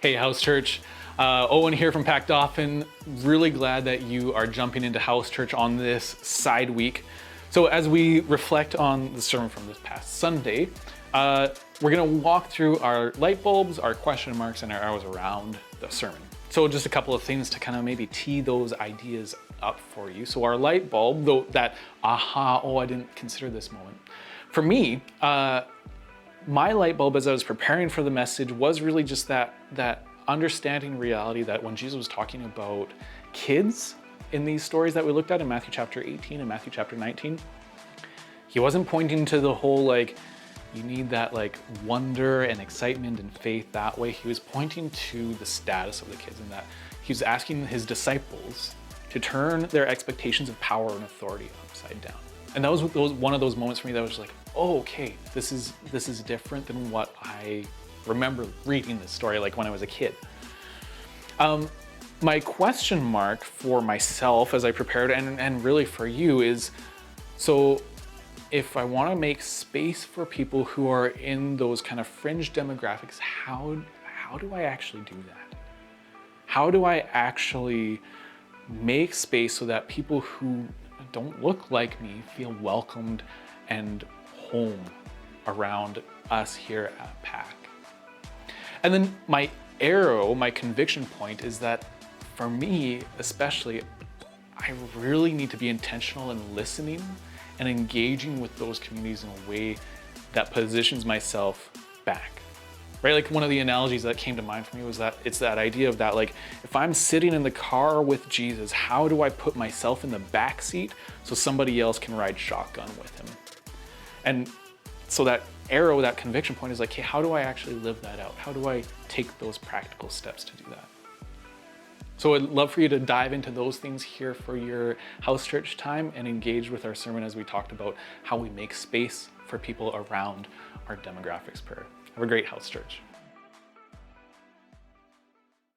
Hey, House Church. Owen here from Packed Often. Really glad that you are jumping into House Church on this side week. So as we reflect on the sermon from this past Sunday, we're gonna walk through our light bulbs, our question marks, and our arrows around the sermon. So just a couple of things to kind of maybe tee those ideas up for you. So our light bulb, though that aha, oh, I didn't consider this moment. For me, my light bulb as I was preparing for the message was really just that understanding reality that when Jesus was talking about kids in these stories that we looked at in Matthew chapter 18 and Matthew chapter 19, he wasn't pointing to the whole like, you need that like wonder and excitement and faith that way. He was pointing to the status of the kids and that he was asking his disciples to turn their expectations of power and authority upside down. And that was one of those moments for me that was like, oh, okay, this is different than what I remember reading this story like when I was a kid. My question mark for myself as I prepared and really for you is, so if I want to make space for people who are in those kind of fringe demographics, how do I actually do that? How do I actually make space so that people who don't look like me feel welcomed and home around us here at PAC? And then my arrow, my conviction point is that for me, especially, I really need to be intentional in listening and engaging with those communities in a way that positions myself back, right? Like one of the analogies that came to mind for me was that it's that idea of that, like, if I'm sitting in the car with Jesus, how do I put myself in the back seat so somebody else can ride shotgun with him? And so that arrow, that conviction point is like, hey, how do I actually live that out? How do I take those practical steps to do that? So I'd love for you to dive into those things here for your house church time and engage with our sermon as we talked about how we make space for people around our demographics prayer. Have a great house church.